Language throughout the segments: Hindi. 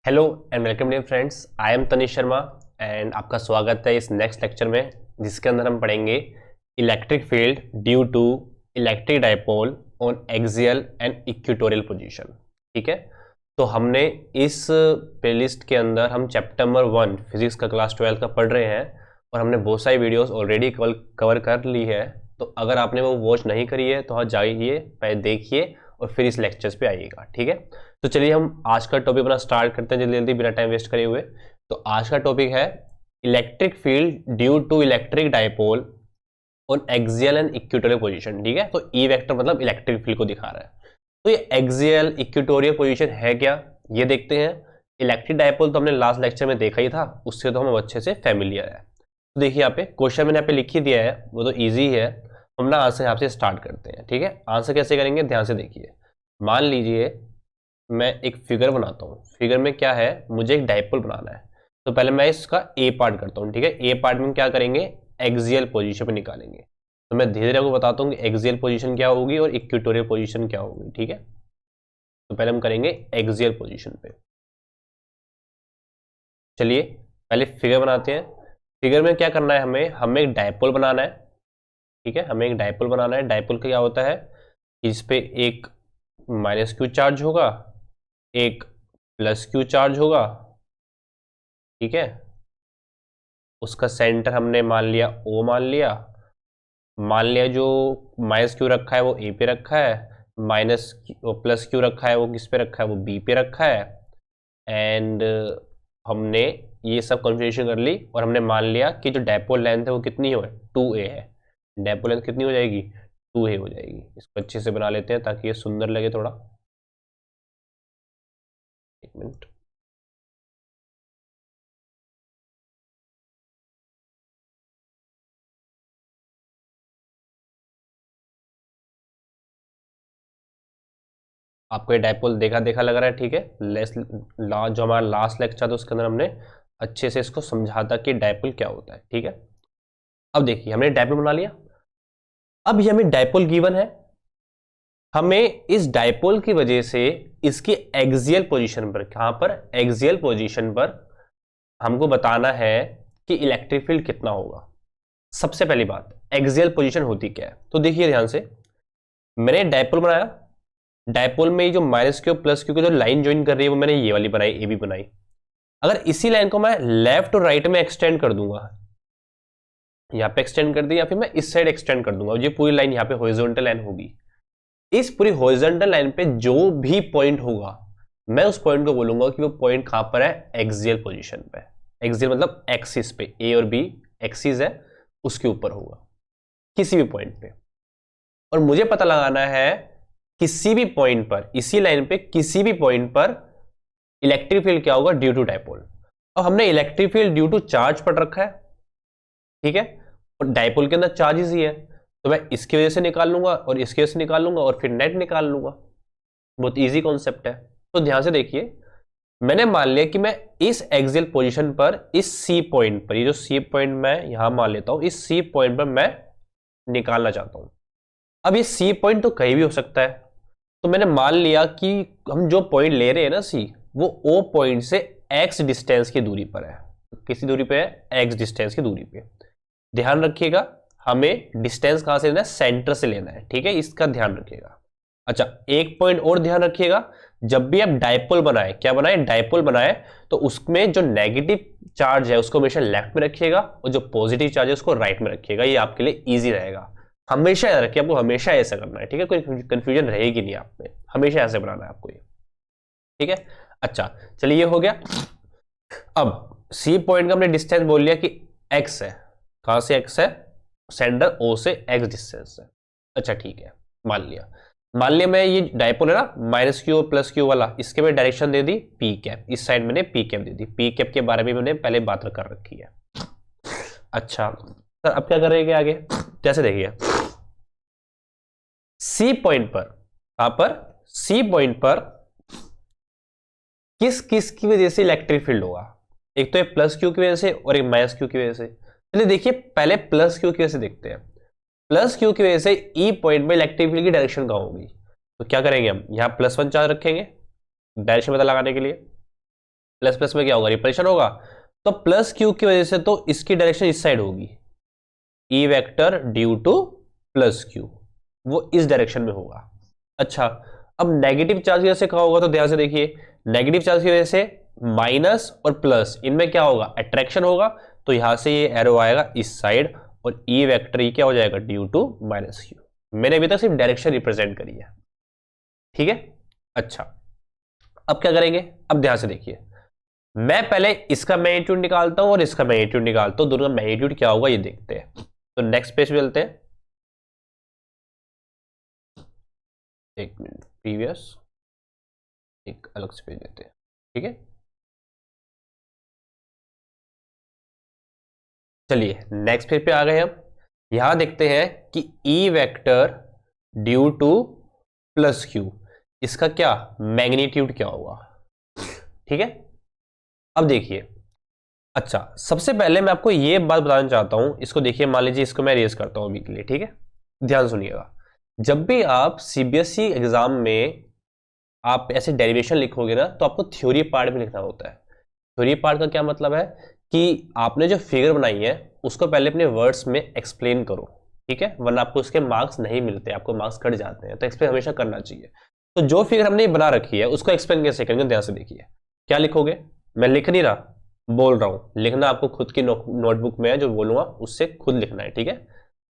Hello and welcome dear friends, I am Tanish Sharma and आपका स्वागत है इस नेक्स्ट लेक्चर में, जिसके अंदर हम पढ़ेंगे electric field due to electric dipole on axial and equatorial position. ठीक है, तो हमने इस प्लेलिस्ट के अंदर हम चैप्टर नंबर 1 फिजिक्स का क्लास 12 का पढ़ रहे हैं और हमने बहुत सारी वीडियोस ऑलरेडी कवर कर ली है। तो अगर आपने वो वॉच नहीं करी है तो हाँ जाइए, पहले देखिए और फिर इस लेक्चर्स पे आइएगा। ठीक है, तो चलिए हम आज का टॉपिक अपना स्टार्ट करते हैं जल्दी जल्दी बिना टाइम वेस्ट करे हुए। तो आज का टॉपिक है electric field due to electric dipole on axial and equatorial position. ठीक है, तो ई वेक्टर मतलब इलेक्ट्रिक फील्ड को दिखा रहा है। तो ये एक्सियल इक्वेटोरियल पोजीशन है क्या, ये देखते हैं। इलेक्ट्रिक डाइपोल तो हमने लास्ट लेक्चर में देखा ही था, उससे तो हम अच्छे से फैमिलियर है। तो देखिए यहाँ पे क्वेश्चन मैंने यहाँ पे लिख ही दिया है, वो तो ईजी है। हम ना आंसर यहाँ से स्टार्ट करते हैं। ठीक है, आंसर कैसे करेंगे ध्यान से देखिए। मान लीजिए मैं एक फिगर बनाता हूँ, फिगर में क्या है, मुझे एक डाइपोल बनाना है। तो पहले मैं इसका ए पार्ट करता हूँ। ठीक है, ए पार्ट में क्या करेंगे, एक्सियल पोजीशन पे निकालेंगे। तो मैं धीरे धीरे आपको बताता हूँ कि एक्सियल पोजीशन क्या होगी और इक्वेटोरियल पोजीशन क्या होगी। ठीक है, तो पहले हम करेंगे एक्सियल पोजीशन पे। चलिए पहले फिगर बनाते हैं। फिगर में क्या करना है, हमें एक डाइपोल बनाना है। ठीक है, हमें एक डाइपोल बनाना है। डाइपोल का क्या होता है, इस पे एक माइनस क्यू चार्ज होगा, एक प्लस क्यू चार्ज होगा। ठीक है, उसका सेंटर हमने मान लिया ओ, मान लिया जो माइनस क्यू रखा है वो ए पे रखा है, माइनस प्लस क्यू रखा है वो किस पे रखा है, वो बी पे रखा है। एंड हमने ये सब कॉन्फ़िगरेशन कर ली और हमने मान लिया कि जो डाइपोल लेंथ है वो कितनी हो, 2a है। डाइपोल लेंथ कितनी हो जाएगी, 2a हो जाएगी। इसको अच्छे से बना लेते हैं ताकि ये सुंदर लगे थोड़ा। एक मिनट, आपको ये डाइपोल देखा देखा लग रहा है। ठीक है, जो हमारा लास्ट लेक्चर था उसके अंदर हमने अच्छे से इसको समझा था कि डाइपोल क्या होता है। ठीक है, अब देखिए हमने डाइपोल बना लिया। अब ये हमें डाइपोल गिवन है, हमें इस डाइपोल की वजह से इसकी एक्सियल पोजीशन पर, कहां पर, एक्सियल पोजीशन पर हमको बताना है कि इलेक्ट्रिक फील्ड कितना होगा। सबसे पहली बात, एक्सियल पोजीशन होती क्या है, तो देखिए ध्यान से। मैंने डाइपोल बनाया, डाइपोल में जो माइनस क्यू प्लस क्यू की जो लाइन ज्वाइन कर रही है वो मैंने ये वाली बनाई, ए बी बनाई। अगर इसी लाइन को मैं लेफ्ट और राइट में एक्सटेंड कर दूंगा, यहां पे एक्सटेंड कर दी या फिर मैं इस साइड एक्सटेंड कर दूंगा, ये पूरी लाइन यहां पे हॉरिजॉन्टल लाइन होगी। इस पूरी हॉरिजॉन्टल लाइन पे जो भी पॉइंट होगा, मैं उस पॉइंट को बोलूंगा कि वो पॉइंट कहां पर है, एक्सियल पोजीशन पे। एक्सियल मतलब एक्सिस पे, ए और बी एक्सिस है उसके ऊपर होगा, किसी भी पॉइंट पे। और मुझे पता लगाना है किसी भी पॉइंट पर, इसी लाइन पे किसी भी पॉइंट पर इलेक्ट्रिक फील्ड क्या होगा ड्यू टू डाइपोल। और हमने electric field due to charge पढ़ रखा है। ठीक है, और डाइपोल के अंदर चार्जेस ही है, तो मैं इसकी वजह से निकाल लूंगा और इसकी वजह से निकाल लूंगा और फिर नेट निकाल लूंगा। बहुत इजी कॉन्सेप्ट है। तो ध्यान से देखिए, मैंने मान लिया कि मैं इस एक्सियल पोजीशन पर, इस सी पॉइंट पर, ये जो सी पॉइंट मैं यहां मान लेता हूं, इस सी पॉइंट पर मैं निकालना चाहता हूं। अब ये सी पॉइंट तो कहीं भी हो सकता है, तो मैंने मान लिया कि हम जो पॉइंट ले रहे हैं ना सी, वो ओ पॉइंट से एक्स डिस्टेंस की दूरी पर है। किसी दूरी पे है, एक्स डिस्टेंस की दूरी पे। ध्यान रखिएगा, हमें डिस्टेंस कहां से लेना है, सेंटर से लेना है। ठीक है, इसका ध्यान रखिएगा। अच्छा, एक पॉइंट और ध्यान रखिएगा, जब भी आप डाइपोल बनाए, क्या बनाए, डाइपोल बनाए, तो उसमें जो नेगेटिव चार्ज है उसको हमेशा लेफ्ट में रखिएगा और जो पॉजिटिव चार्ज है उसको राइट में रखिएगा। ये आपके लिए इजी रहेगा। हमेशा याद रखिए, आपको हमेशा ऐसा करना है। ठीक है, कोई कंफ्यूजन रहेगी नहीं आप में, हमेशा ऐसे बनाना है आपको ये। ठीक है, अच्छा चलिए ये हो गया। अब सी पॉइंट का हमने डिस्टेंस बोल लिया कि एक्स है। कहां से एक्स है, सेंटर ओ से एक्स डिस्टेंस है। अच्छा ठीक है, मान लिया मैं ये डाइपोल है ना, माइनस क्यू और प्लस क्यू वाला, इसके में डायरेक्शन दे दी पी कैप, इस साइड मैंने पी कैप दे दी। पी कैप के बारे में मैंने पहले बात कर रखी है। अच्छा सर, अब क्या करेंगे आगे, जैसे देखिए सी पॉइंट पर, कहां पर, सी पॉइंट पर किस किस की वजह से इलेक्ट्रिक फील्ड होगा। एक तो ये प्लस क्यू की वजह से और एक माइनस क्यू की वजह से। चलिए देखिए पहले प्लस क्यू की वजह से देखते हैं। प्लस क्यू की वजह से ई पॉइंट में इलेक्ट्रिक फील्ड की डायरेक्शन कहां होगी, तो क्या करेंगे हम, यहां +1 चार्ज रखेंगे डायरेक्शन पता लगाने के लिए। प्लस प्लस में क्या होगा, रिपल्शन होगा, तो प्लस क्यू की वजह से तो इसकी डायरेक्शन इस साइड होगी, ई vector due to plus Q वो इस डायरेक्शन में होगा। अच्छा, अब नेगेटिव चार्ज की वजह से क्या होगा, तो ध्यान से देखिए, नेगेटिव चार्ज की वजह से माइनस और प्लस इनमें क्या होगा, अट्रैक्शन होगा, तो यहां से ये एरो आएगा इस साइड और ई वेक्टर क्या हो जाएगा, ड्यू टू माइनस क्यू। मैंने अभी तक सिर्फ डायरेक्शन रिप्रेजेंट करी है, ठीक है। अच्छा, अब क्या करेंगे, अब ध्यान से देखिए, मैं पहले इसका मैग्नीट्यूड निकालता हूं और इसका मैग्नीट्यूड निकालता हूं, दोनों का मैग्नीट्यूड क्या होगा ये देखते हैं। तो नेक्स्ट पेज पे चलते हैं, एक मिनट, प्रीवियस एक अलग से पेज देते हैं, ठीक है। चलिए नेक्स्ट पेज पे आ गए हम, यहां देखते हैं कि E vector due to plus Q इसका क्या मैग्नीट्यूड क्या होगा, ठीक है। अब देखिए, अच्छा सबसे पहले मैं आपको ये बात बताना चाहता हूं, इसको देखिए, मान लीजिए इसको मैं रेज करता हूं अभी के लिए, ठीक है। ध्यान सुनिएगा, जब भी आप सीबीएसई एग्जाम में आप ऐसे डेरिवेशन लिखोगे ना, तो आपको थ्योरी पार्ट भी लिखना होता है। थ्योरी पार्ट का क्या मतलब है कि आपने जो फिगर बनाई है उसको पहले अपने वर्ड्स में एक्सप्लेन करो, ठीक है, वरना आपको उसके मार्क्स नहीं मिलते, आपको मार्क्स कट जाते हैं, तो एक्सप्लेन हमेशा करना चाहिए। तो जो फिगर हमने बना रखी है उसको एक्सप्लेन कैसे करेंगे, ध्यान से देखिए, क्या लिखोगे, मैं लिख नहीं रहा, बोल रहा हूं, लिखना आपको खुद की नोटबुक में है, जो बोलूंगा उससे खुद लिखना है, ठीक है।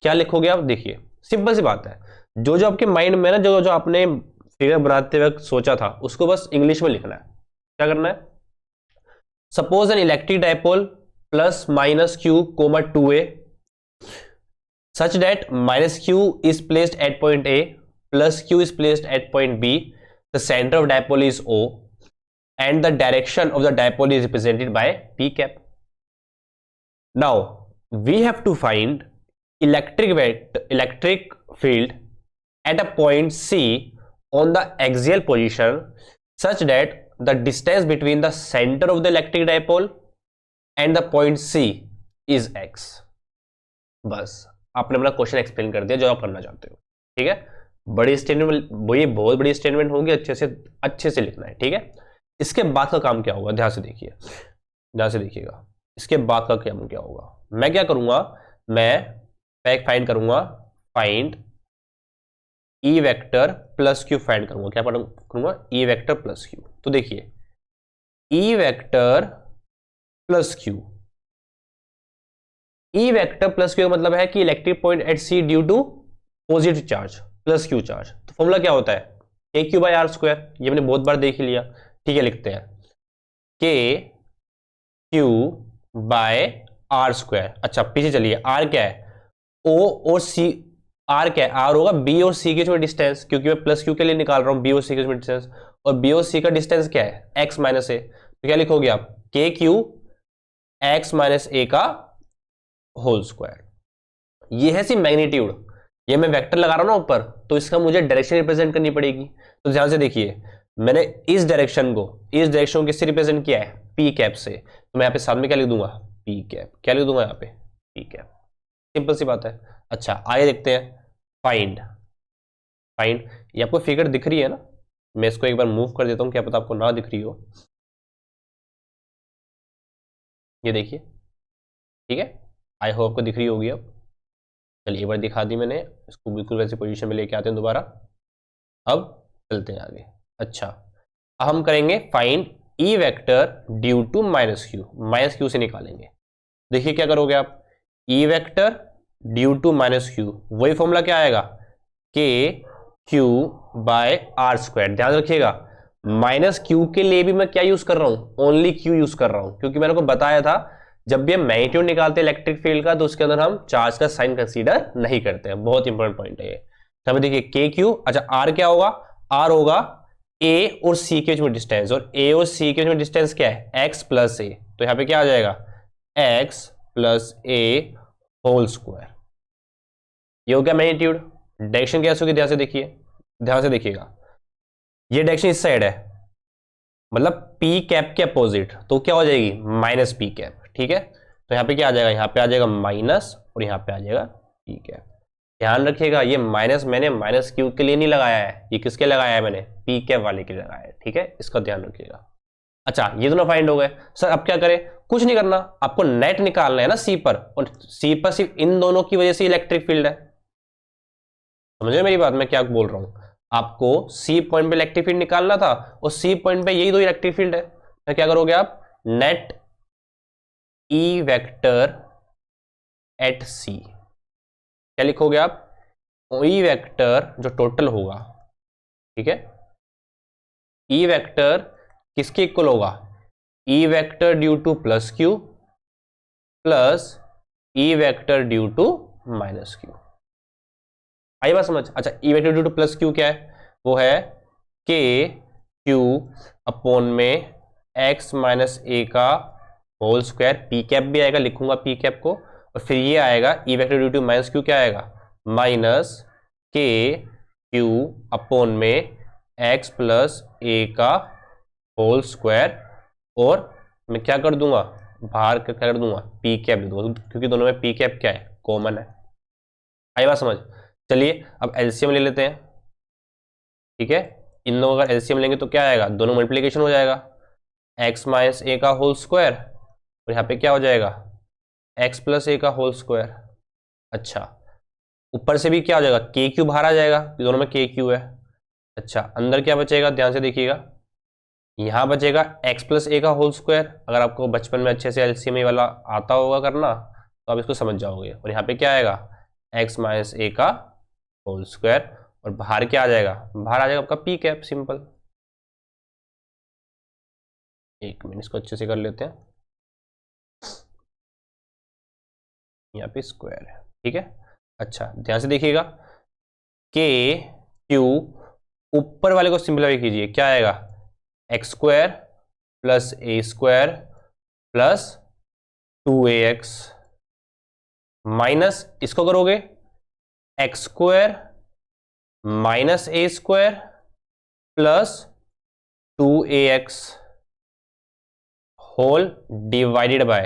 क्या लिखोगे आप, देखिए सिंपल सी बात है, जो जो आपके माइंड में ना, जो जो आपने फिगर बनाते वक्त सोचा था उसको बस इंग्लिश में लिखना है। क्या करना है, suppose an electric dipole plus minus Q comma 2a such that minus q is placed at point a plus q is placed at point b, the center of dipole is o and the direction of the dipole is represented by p cap. Now we have to find electric field at a point c on the axial position such that the distance between the center of the electric dipole and the point c is x. बस आपने अपना क्वेश्चन एक्सप्लेन कर दिया जो आप करना चाहते हो, ठीक है। बड़ी स्टेटमेंट, ये बहुत बड़ी स्टेटमेंट होगी, अच्छे से लिखना है, ठीक है। इसके बाद का काम क्या होगा, ध्यान से देखिए, ध्यान से देखिएगा, इसके बाद का काम क्या होगा, मैं क्या करूंगा, मैं फाइंड करूंगा, find E vector plus Q find करूंगा, क्या करूंगा, ई वेक्टर प्लस क्यू। तो देखिए E vector plus Q, E vector plus Q का मतलब है कि electric point at C due to positive charge plus Q charge. तो फॉर्मूला क्या होता है, के क्यू बाई आर स्क्वायर, ये मैंने बहुत बार देख ही लिया, ठीक है। लिखते हैं के क्यू बाय आर स्क्वायर। अच्छा पीछे चलिए, आर क्या है, ओ और सी, आर क्या है, आर होगा बी और सी के बीच में डिस्टेंस, क्योंकि मैं प्लस क्यू के लिए निकाल रहा हूं, बी और सी के बीच में डिस्टेंस, और बी और सी का डिस्टेंस क्या है, एक्स माइनस ए। तो क्या लिखोगे आप, के क्यू एक्स माइनस ए का होल स्क्वायर। ये है सी मैग्नीट्यूड, ये मैं वेक्टर लगा रहा हूं ना ऊपर, तो इसका मुझे डायरेक्शन रिप्रेजेंट करनी पड़ेगी। तो ध्यान से देखिए, मैंने इस डायरेक्शन को किससे रिप्रेजेंट किया है, पी कैप से, तो मैं यहां पे साथ में क्या लिख दूंगा, पी कैप। क्या लिख दूंगा यहाँ पे, पी कैप, सिंपल सी बात है। अच्छा आगे देखते हैं, फाइंड, ये आपको फिगर दिख रही है ना, मैं इसको एक बार मूव कर देता हूं, क्या पता आपको ना दिख रही हो, ये देखिए, ठीक है, आई होप आपको दिख रही होगी। अब चलिए एक बार दिखा दी मैंने, इसको बिल्कुल वैसे पोजीशन में लेके आते हैं दोबारा, अब चलते हैं आगे। अच्छा अब हम करेंगे find E vector due to minus Q से निकालेंगे। देखिए क्या करोगे आप, E vector due to minus Q, वही फॉर्मूला क्या आएगा, K Q by R square. ध्यान रखिएगा माइनस क्यू के लिए भी मैं क्या यूज कर रहा हूं, ओनली क्यू यूज कर रहा हूं, क्योंकि मैंने को बताया था जब भी हम मैग्नीट्यूड निकालते हैं इलेक्ट्रिक फील्ड का, तो उसके अंदर हम चार्ज का साइन कंसीडर नहीं करते हैं, बहुत इंपॉर्टेंट पॉइंट है ये। तो देखिए के क्यू, अच्छा आर क्या होगा, आर होगा ए और सी के बीच में डिस्टेंस, और ए और सी के बीच में डिस्टेंस क्या है, एक्स प्लस ए, तो यहां पे क्या आ जाएगा, एक्स प्लस ए होल स्क्वायर। ये हो गया मैग्नीट्यूड। डायरेक्शन कैसे होगी, ध्यान से देखिए, ध्यान से देखिएगा, ये डायरेक्शन इस साइड है, मतलब पी कैप के अपोजिट, तो क्या हो जाएगी, माइनस पी कैप, ठीक है। तो यहाँ पे क्या आ जाएगा, यहाँ पे आ जाएगा माइनस और यहाँ पे आ जाएगा पी कैप। ध्यान रखिएगा ये माइनस मैंने माइनस क्यू के लिए नहीं लगाया है, ये किसके लगाया है, मैंने पी कैप वाले के लिए लगाया है, ठीक है, इसका ध्यान रखिएगा। अच्छा ये दोनों फाइंड हो गए सर, अब क्या करें? कुछ नहीं करना, आपको नेट निकालना है ना सी पर, और सी पर सिर्फ इन दोनों की वजह से इलेक्ट्रिक फील्ड है। समझे मेरी बात, मैं क्या बोल रहा हूं? आपको सी पॉइंट पे इलेक्ट्रिक फील्ड निकालना था, और सी पॉइंट पे यही दो इलेक्ट्रिक फील्ड है, तो क्या करोगे आप? नेट ई वेक्टर एट सी, क्या लिखोगे आप? ई वेक्टर जो टोटल होगा, ठीक है, ई वेक्टर किसके इक्वल होगा? E vector due to plus Q plus E vector due to minus Q. आई बात समझ? अच्छा E vector due to plus Q क्या है? वो है के क्यू अपॉन में एक्स माइनस ए का होल स्क्वायर, पी कैप भी आएगा, लिखूंगा पी कैप को, और फिर ये आएगा E vector due to minus Q, क्या आएगा? माइनस के क्यू अपॉन में एक्स प्लस ए का होल स्क्वायर, और मैं क्या कर दूंगा? बाहर क्या कर दूंगा? पी कैप दे दूंगा, क्योंकि दोनों में पी कैप क्या है? कॉमन है। आई बात समझ? चलिए अब एलसीएम ले लेते हैं, ठीक है। इन दोनों का एलसीएम लेंगे तो क्या आएगा? दोनों मल्टीप्लिकेशन हो जाएगा, एक्स माइनस ए का होल स्क्वायर, और यहाँ पे क्या हो जाएगा? एक्स प्लस ए का होल स्क्वायर। अच्छा ऊपर से भी क्या हो जाएगा? के क्यू बाहर आ जाएगा, दोनों में के क्यू है। अच्छा अंदर क्या बचेगा? ध्यान से देखिएगा, यहाँ बचेगा एक्स प्लस ए का होल स्क्वायर। अगर आपको बचपन में अच्छे से एलसीएम वाला आता होगा करना तो आप इसको समझ जाओगे, और यहाँ पे क्या आएगा? एक्स माइनस ए का होल स्क्वायर, और बाहर क्या आ जाएगा? बाहर आ जाएगा आपका पी कैप, सिंपल। एक मिनट इसको अच्छे से कर लेते हैं, यहाँ पे स्क्वायर है, ठीक है। अच्छा ध्यान से देखिएगा, के क्यू ऊपर वाले को सिंपलीफाई कीजिए, क्या आएगा? X square plus A square plus 2ax, minus इसको करोगे X square minus A square plus 2ax whole divided by.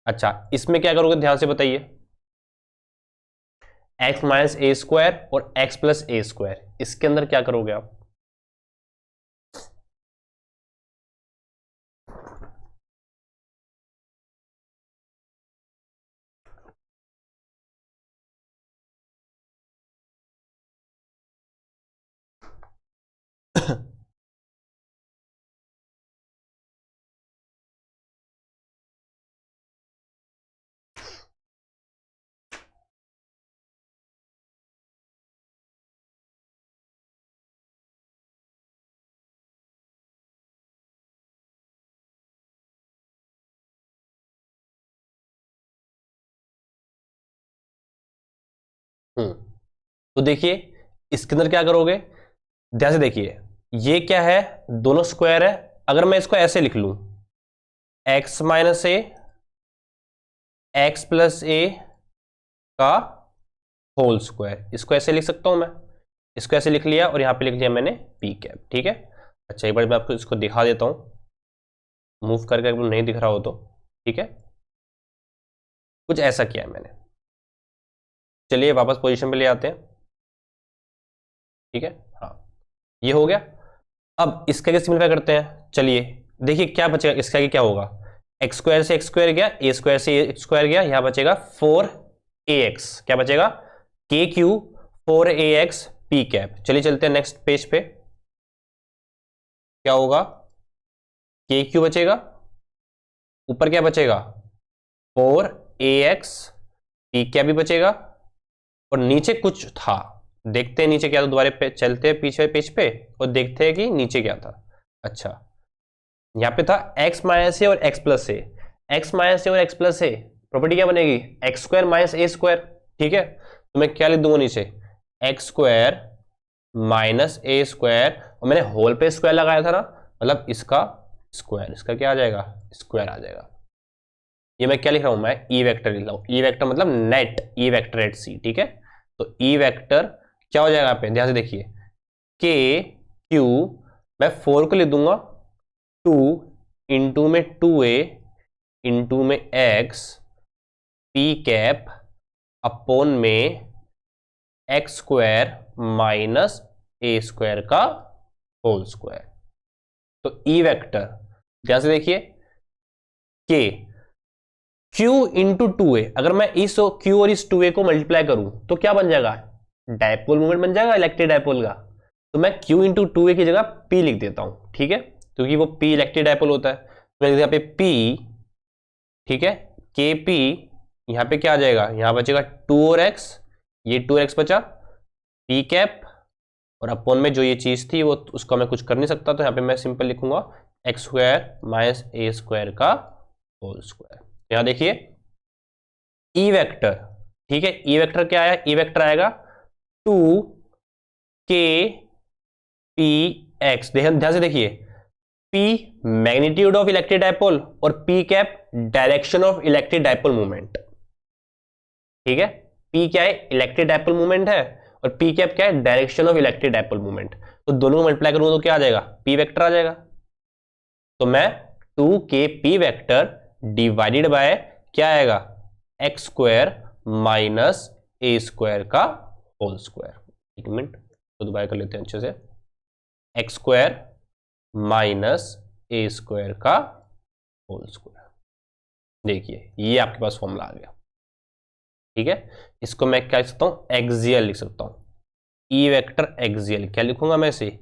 अच्छा इसमें क्या करोगे? ध्यान से बताइए, एक्स माइनस ए स्क्वायर और एक्स प्लस ए स्क्वायर, इसके अंदर क्या करोगे आप? तो देखिए इसके अंदर क्या करोगे, ध्यान से देखिए, ये क्या है? दोनों स्क्वायर है। अगर मैं इसको ऐसे लिख लूं, x minus A x plus A का होल स्क्वायर, इसको ऐसे लिख सकता हूं मैं, इसको ऐसे लिख लिया, और यहां पे लिख लिया मैंने पी कैप, ठीक है। अच्छा एक बार मैं आपको इसको दिखा देता हूं, मूव करके, अगर नहीं दिख रहा हो तो, ठीक है। कुछ ऐसा किया है मैंने, चलिए वापस पोजीशन पे ले आते हैं, ठीक है। हाँ ये हो गया। अब इसका क्या सिंपलीफाई करते हैं, चलिए देखिए क्या बचेगा इसका, क्या होगा? एक्स स्क्वायर से एक्स स्क्वायर गया, ए स्क्वायर से ए स्क्वायर गया, यहां बचेगा 4ax, क्या बचेगा? के क्यू 4ax पी कैप। चलिए चलते हैं नेक्स्ट पेज पे, क्या होगा? के क्यू बचेगा, ऊपर क्या बचेगा? 4ax पी कैप भी बचेगा, और नीचे कुछ था, देखते हैं नीचे क्या था, दोबारा पे चलते हैं पीछे पेज पे और देखते हैं कि नीचे क्या था। अच्छा यहां पे था x माइनस ए और x प्लस ए, एक्स माइनस ए और x प्लस ए, प्रॉपर्टी क्या बनेगी? X square minus A square, ठीक है। तो मैं क्या लिख दूंगा नीचे? X square minus A square, और मैंने होल पे स्क्वायर लगाया था ना, मतलब इसका स्क्वायर, इसका क्या आ जाएगा? स्क्वायर आ जाएगा। ये मैं क्या लिख रहा हूं? मैं ई वेक्टर लिख रहा हूं, ई वेक्टर मतलब नेट ई वेक्टर एट सी, ठीक है। तो ई वेक्टर क्या हो जाएगा? यहाँ पे ध्यान से देखिए, के क्यू, मैं 4 को लिख दूंगा 2 इंटू में 2a इंटू में x पी कैप अपॉन में x square minus A square का होल स्क्वायर। तो ई वेक्टर ध्यान से देखिए के Q इंटू 2a, अगर मैं इस Q और इस 2a को मल्टीप्लाई करूं तो क्या बन जाएगा, डायपोल मोमेंट बन जाएगा इलेक्ट्रिक डायपोल का। तो मैं Q इंटू 2a की जगह P लिख देता हूं, ठीक है, क्योंकि वो P इलेक्ट्रिक डायपोल होता है। मैं यहाँ पे P, ठीक है, KP, यहां पे क्या आ जाएगा, यहां बचेगा 2 और x, ये 2x बचा, P कैप, और अपॉन में जो ये चीज थी वो उसका मैं कुछ कर नहीं सकता, तो यहाँ पे मैं सिंपल लिखूंगा x square minus A square का होल स्क्वायर। यहां देखिए ई वेक्टर, ठीक है, ई वेक्टर क्या आया, ई वेक्टर आएगा 2 के पी एक्स। ध्यान से देखिए, P magnitude of electric dipole और P cap direction of electric dipole movement, ठीक है, P क्या है, इलेक्ट्रिक डायपोल मूवमेंट है, और P कैप क्या है, direction of electric dipole movement. तो दोनों को मल्टीप्लाई करूंगा तो क्या आ जाएगा, P वेक्टर आ जाएगा। तो मैं 2kp वेक्टर डिवाइडेड बाय क्या आएगा, X square minus A square का होल स्क्वायर। एक मिनट तो दोबारा कर लेते हैं अच्छे से, x square minus A square का होल स्क्वायर। देखिए ये आपके पास फॉर्मूला आ गया, ठीक है। इसको मैं क्या लिख सकता हूं, एक्सियल लिख सकता हूं, ई वेक्टर एक्सियल। क्या लिखूंगा मैं इसे,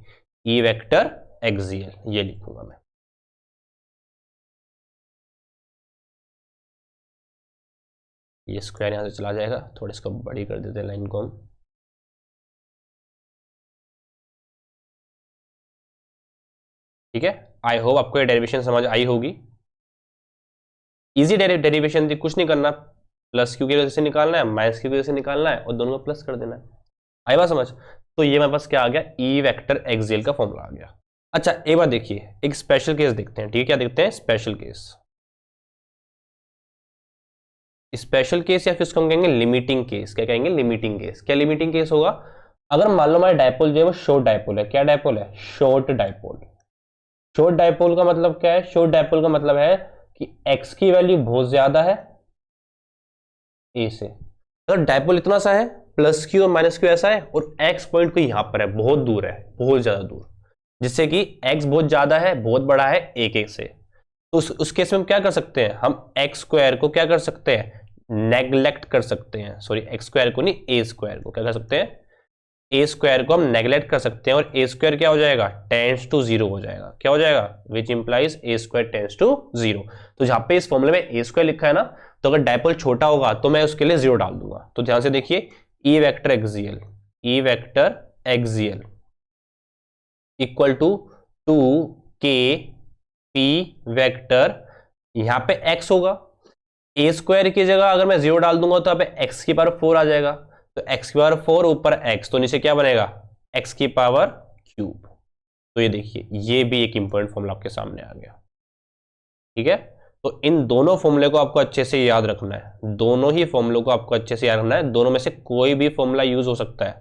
ई वेक्टर एक्सियल, ये लिखूंगा मैं। ये स्क्वायर यहां से चला जाएगा, थोड़ा इसको बड़ी कर देते हैं लाइन को हम। ठीक है, आई होप आपको ये डेरिवेशन समझ आई होगी। इजी डेरिवेशन थी, कुछ नहीं करना, प्लस क्यू की वजह से निकालना है, माइनस क्यू की वजह से निकालना है, और दोनों को प्लस कर देना है। आई बात समझ। तो ये मेरे पास क्या आ गया, ई वेक्टर एक्सियल का फॉर्मूला आ गया। अच्छा एक बार देखिए, एक स्पेशल केस देखते हैं, ठीक है, क्या देखते हैं, स्पेशल केस। स्पेशल केस या फिर उसको हम कहेंगे लिमिटिंग केस। क्या कहेंगे, लिमिटिंग केस। क्या लिमिटिंग केस होगा, अगर मान लो हमारा डायपोल जो है वो शॉर्ट डायपोल है। क्या डायपोल है, शॉर्ट डायपोल। शॉर्ट डायपोल का मतलब क्या है, शॉर्ट डायपोल का मतलब है कि x की वैल्यू बहुत ज्यादा है a से। अगर डायपोल इतना सा है, प्लस क्यू और माइनस क्यू ऐसा है, और x पॉइंट को यहां पर है, बहुत दूर है, बहुत ज्यादा दूर, जिससे कि x बहुत ज्यादा है, बहुत बड़ा है a के से। तो उस केस में हम क्या कर सकते हैं, हम एक्स स्क्वायर को क्या कर सकते हैं, नेग्लेक्ट कर सकते हैं। सॉरी, एक्स स्क्वायर को नहीं, ए स्क्वायर को क्या कर सकते हैं, ए स्क्वायर को हम नेग्लेक्ट कर सकते हैं, और ए स्क्वायर क्या हो जाएगा, टेंस टू 0 हो जाएगा। क्या हो जाएगा, which implies A square tends to 0। तो जहां पे इस फॉर्मूले में ए स्क्वायर लिखा है ना, तो अगर डायपोल छोटा होगा तो मैं उसके लिए 0 डाल दूंगा। तो ध्यान से देखिए, E vector axial, E vector axial equal to 2k p वेक्टर, यहां पे x होगा, ए स्क्वायर की जगह अगर मैं 0 डाल दूंगा तो यहाँ पे x की पावर 4 आ जाएगा। तो x की पावर 4 ऊपर x, तो नीचे क्या बनेगा, x की पावर क्यूब। तो ये देखिए, ये भी एक इंपॉर्टेंट फॉर्मूला आपके सामने आ गया, ठीक है। तो इन दोनों फॉर्मूले को आपको अच्छे से याद रखना है, दोनों ही फॉर्मूलों को आपको अच्छे से याद रखना है, दोनों में से कोई भी फॉर्मूला यूज हो सकता है।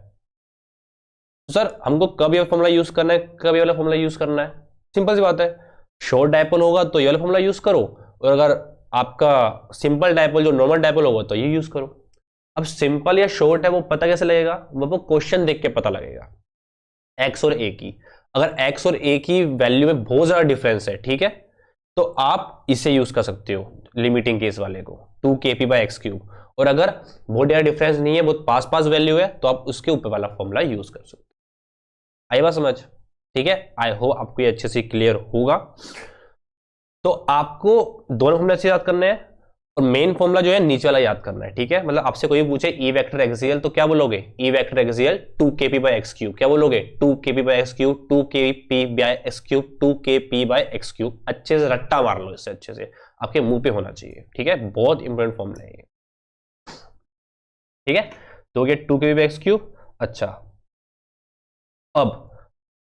तो सर हमको कब ये फॉर्मूला यूज करना है, कब ये वाला फॉर्मूला यूज करना है, सिंपल सी बात है, शॉर्ट डायपोल होगा तो ये वाला फॉर्मूला यूज करो, और अगर आपका सिंपल डायपोल जो नॉर्मल डायपोल होगा तो ये यूज करो। अब सिंपल या शॉर्ट है वो पता कैसे लगेगा, वो क्वेश्चन देख के पता लगेगा। एक्स और ए की, अगर एक्स और ए की वैल्यू में बहुत ज्यादा डिफरेंस है, ठीक है, तो आप इसे यूज कर सकते हो, लिमिटिंग केस वाले को, 2kp बाई एक्स क्यूब। और अगर बहुत ज्यादा डिफरेंस नहीं है, बहुत पास पास वैल्यू है, तो आप उसके ऊपर वाला फॉर्मूला यूज कर सकते हो। आई बात समझ, ठीक है। आई होप आपको ये अच्छे से क्लियर होगा। तो आपको दोनों फॉर्मूला अच्छे याद करने हैं, और मेन फॉर्मूला जो है नीचे वाला याद करना है, ठीक है। मतलब आपसे कोई पूछे ई वेक्टर एक्सियल, तो क्या बोलोगे, E vector axial 2kp by x cube. क्या बोलोगे, 2kp by x cube, 2kp by x cube, 2kp by x cube. अच्छे से रट्टा मार लो, इससे अच्छे से आपके मुंह पे होना चाहिए, ठीक है। बहुत इंपॉर्टेंट फॉर्मूला है ये, ठीक है। तो ये 2kp बाई एक्स क्यूब। अच्छा, अब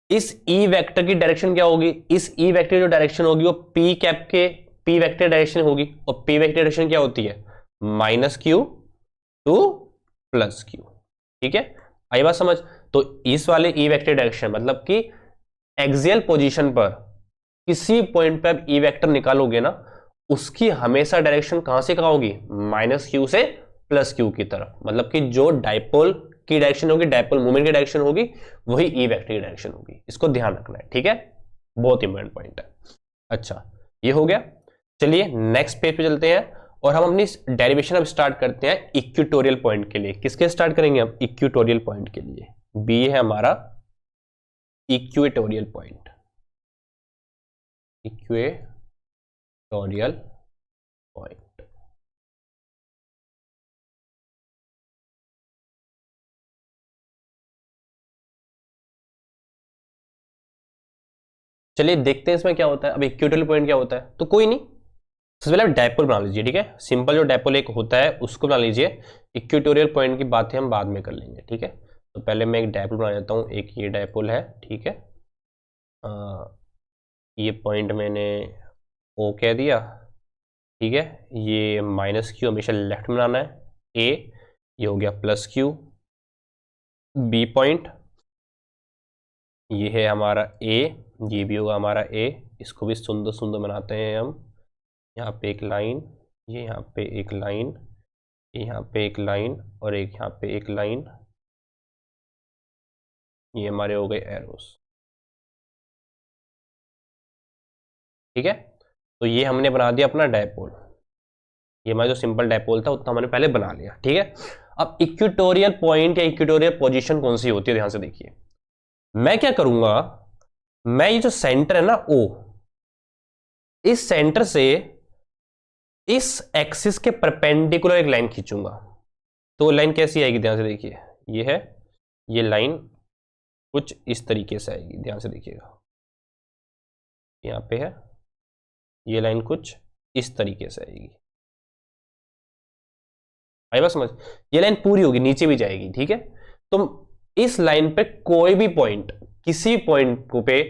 इस ई वेक्टर की डायरेक्शन क्या होगी, इस ई वेक्टर की जो डायरेक्शन होगी वो पी कैप के पी वेक्टर डायरेक्शन होगी, और पी वेक्टर डायरेक्शन क्या होती है, minus Q to plus Q, ठीक है। आई बात समझ। तो इस वाले ई वेक्टर डायरेक्शन मतलब कि एक्सियल पोजीशन पर किसी पॉइंट पे आप ई वेक्टर निकालोगे ना, उसकी हमेशा डायरेक्शन कहां से कहां होगी, माइनस क्यू से प्लस क्यू की तरफ। मतलब कि जो डायपोल की डायरेक्शन होगी, डायपोल मूवमेंट की डायरेक्शन होगी, वही ई वेक्टर की डायरेक्शन होगी। इसको ध्यान रखना है, ठीक है, बहुत इंपॉर्टेंट पॉइंट है। अच्छा, ये हो गया। चलिए नेक्स्ट पेज पे चलते हैं और हम अपनी डेरिवेशन अब स्टार्ट करते हैं इक्वेटोरियल पॉइंट के लिए। किसके स्टार्ट करेंगे हम? इक्वेटोरियल पॉइंट के लिए। बी है हमारा इक्वेटोरियल पॉइंट, इक्वेटोरियल पॉइंट। चलिए देखते हैं इसमें क्या होता है। अब इक्वेटोरियल पॉइंट क्या होता है, तो कोई नहीं, सबसे पहले आप डायपोल बना लीजिए। ठीक है, सिंपल जो डायपोल एक होता है उसको बना लीजिए। इक्वेटोरियल पॉइंट की बातें हम बाद में कर लेंगे। ठीक है, तो पहले मैं एक डायपोल बना देता हूँ। एक ये डायपोल है, ठीक है, ये पॉइंट मैंने ओ कह दिया। ठीक है, ये माइनस क्यू हमेशा लेफ्ट में बनाना है, ए, ये हो गया प्लस क्यू। बी पॉइंट ये है हमारा ए, ये भी होगा हमारा ए। इसको भी सुंदर सुंदर बनाते हैं हम। यहाँ पे एक लाइन, ये यहाँ पे एक लाइन, ये यहाँ पे एक लाइन और एक यहाँ पे एक लाइन, ये हमारे हो गए एरोस। ठीक है, तो ये हमने बना दिया अपना डायपोल। ये हमारा जो सिंपल डायपोल था उतना हमने पहले बना लिया। ठीक है, अब इक्वेटोरियल पॉइंट या इक्वेटोरियल पोजीशन कौन सी होती है, ध्यान से देखिए। मैं क्या करूंगा, मैं ये जो सेंटर है ना ओ, इस सेंटर से इस एक्सिस के परपेंडिकुलर एक लाइन खींचूंगा। तो लाइन कैसी आएगी, ध्यान से देखिए। ये है, ये लाइन कुछ इस तरीके से आएगी, ध्यान से देखिएगा। यहाँ पे है, ये लाइन कुछ इस तरीके से आएगी। आई बात समझ? ये लाइन पूरी होगी, नीचे भी जाएगी। ठीक है, तो इस लाइन पे कोई भी पॉइंट, किसी पॉइंट पे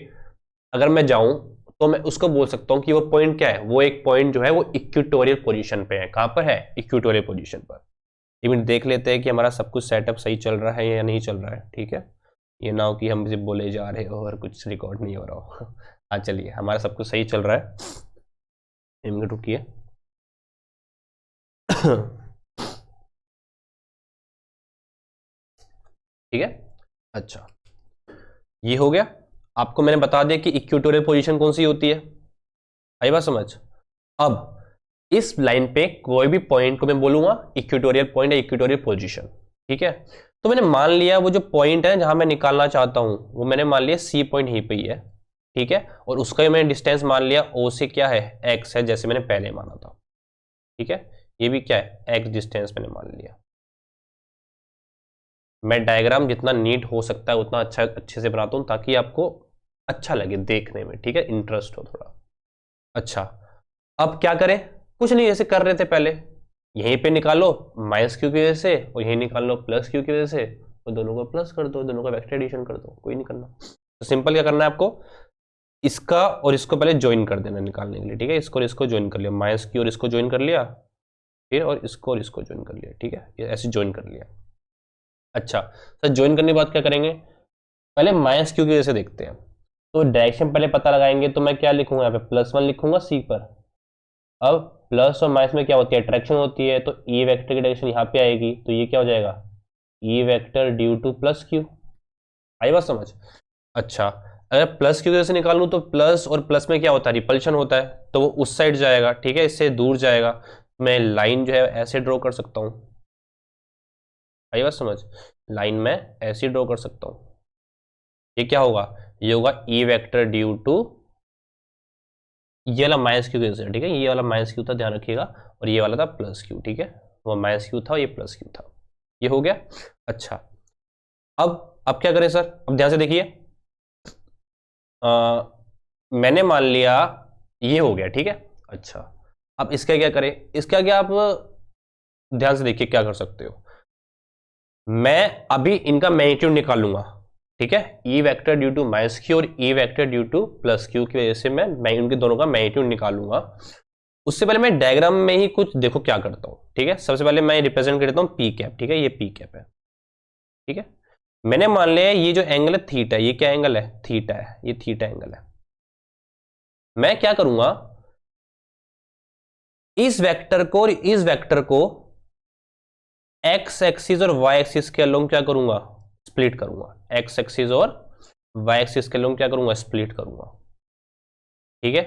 अगर मैं जाऊं तो मैं उसको बोल सकता हूं कि वो पॉइंट क्या है, वो एक पॉइंट जो है वो इक्वेटोरियल पोजीशन पे है। कहां पर है? इक्वेटोरियल पोजीशन पर। एक मिनट देख लेते हैं कि हमारा सब कुछ सेटअप सही चल रहा है या नहीं चल रहा है। ठीक है, ये ना हो कि हम सिर्फ बोले जा रहे हो और कुछ रिकॉर्ड नहीं हो रहा हो। हाँ चलिए, हमारा सब कुछ सही चल रहा है। एक मिनट रुकिए। ठीक है, अच्छा, ये हो गया। आपको मैंने बता दिया कि इक्वेटोरियल पोजीशन कौन सी होती है। आई बात समझ? अब इस लाइन पे कोई भी पॉइंट को मैं बोलूंगा इक्वेटोरियल पॉइंट या इक्वेटोरियल पोजीशन। ठीक है, तो मैंने मान लिया वो जो पॉइंट है जहां मैं निकालना चाहता हूं वो मैंने मान लिया सी पॉइंट यहीं पे ही है। ठीक है, और उसका ही मैंने डिस्टेंस मान लिया ओ से, क्या है, एक्स है, जैसे मैंने पहले माना था। ठीक है, ये भी क्या है, एक्स डिस्टेंस मैंने मान लिया। मैं डायग्राम जितना नीट हो सकता है उतना अच्छे से बनाता हूं ताकि आपको अच्छा लगे देखने में। ठीक है, इंटरेस्ट हो थोड़ा। अच्छा, अब क्या करें? कुछ नहीं, ऐसे कर रहे थे पहले। यहीं पे निकालो माइनस क्यू की वजह से और यहीं निकाल लो प्लस क्यू की वजह से, और दोनों को प्लस कर दो, दोनों का वेक्टर एडिशन कर दो, कोई नहीं करना। तो सिंपल क्या करना है आपको, इसका और इसको पहले ज्वाइन कर देना निकालने के लिए। ठीक है, इसको और इसको ज्वाइन कर लिया, माइनस क्यू और इसको ज्वाइन कर लिया, फिर और इसको ज्वाइन कर लिया। ठीक है, ये ऐसे ज्वाइन कर लिया। अच्छा सर, ज्वाइन करने के बाद क्या करेंगे, पहले माइनस क्यू की वजह से देखते हैं। तो डायरेक्शन पहले पता लगाएंगे, तो मैं क्या लिखूंगा यहाँ पे, +1 लिखूंगा सी पर। अब प्लस और माइनस में क्या होती है, अट्रैक्शन होती है, तो ई वेक्टर की डायरेक्शन यहाँ पे आएगी, तो ये क्या हो जाएगा, E vector due to plus Q. आई बात समझ? अच्छा, अगर प्लस क्यू की वजह से निकालूं तो प्लस और प्लस में क्या होता है, रिपल्शन होता है, तो वो उस साइड जाएगा। ठीक है, इससे दूर जाएगा। मैं लाइन जो है ऐसे ड्रॉ कर सकता हूँ। आई बात समझ? लाइन में ऐसे ड्रॉ कर सकता हूँ। ये क्या होगा, ये होगा ई वेक्टर ड्यू टू, ये वाला माइनस क्यू की वजह से। ठीक है, ये वाला माइनस क्यू था, ध्यान रखिएगा, और ये वाला था प्लस क्यू। ठीक है, वो माइनस क्यू था, ये प्लस क्यू था। ये हो गया। अच्छा, अब क्या करें सर, अब ध्यान से देखिए। मैंने मान लिया ये हो गया। ठीक है, अच्छा, अब इसका क्या करें, इसका क्या आप ध्यान से देखिए क्या कर सकते हो। मैं अभी इनका मैग्नीट्यूड निकालूंगा। ठीक है, E vector due to minus q और E vector due to plus q की वजह से मैं उनके दोनों का मैग्नीट्यूड निकालूंगा। उससे पहले मैं डायग्राम में ही कुछ देखो क्या करता हूं। ठीक है, सबसे पहले मैं रिप्रेजेंट कर देता हूं पी कैप। ठीक है, ये पी कैप है। ठीक है, मैंने मान लिया ये जो एंगल है थीटा, ये क्या एंगल है, थीटा है, ये थीटा एंगल है। मैं क्या करूंगा, इस वेक्टर को और इस वेक्टर को एक्स एक्सिस और वाई एक्सिस के अलोंग क्या करूंगा, स्प्लिट करूंगा। एक्स एक्सिस और वाई एक्सिस के अलोंग क्या करूंगा, स्प्लिट करूंगा। ठीक है,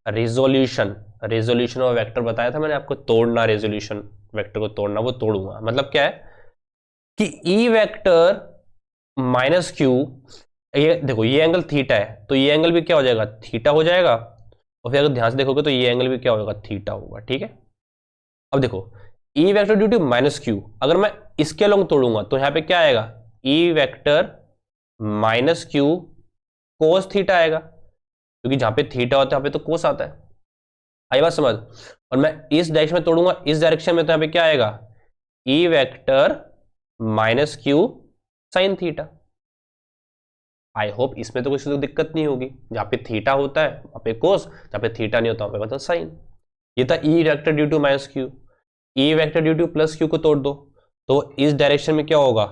रेजोल्यूशन, रेजोल्यूशन ऑफ वेक्टर बताया था मैंने आपको, तोड़ना, रेजोल्यूशन वेक्टर को तोड़ना, वो तोड़ूंगा। मतलब क्या है कि ई वेक्टर माइनस क्यू, ये देखो ये एंगल थीटा है तो ये एंगल भी क्या हो जाएगा, थीटा हो जाएगा। और फिर अगर ध्यान से देखोगे तो ये एंगल भी क्या होगा, थीटा होगा। ठीक है, अब देखो E vector due to minus Q, अगर मैं इसके अलोंग तोड़ूंगा तो यहां पे क्या आएगा, E vector minus Q cos theta आएगा, क्योंकि जहां पे थीटा होता है वहां पे तो कोस आता है। आई बात समझ। और मैं इस डायरेक्शन में तोड़ूंगा, इस डायरेक्शन में, तो यहां पे क्या आएगा, E vector minus Q sine theta. I hope इसमें तो कोई दिक्कत नहीं होगी, जहां पे थीटा होता है वहां पे कोस, जहां पे थीटा नहीं होता वहां पे मतलब साइन। ये था E vector due to minus Q. E vector due to plus Q को तोड़ दो तो इस डायरेक्शन में क्या होगा,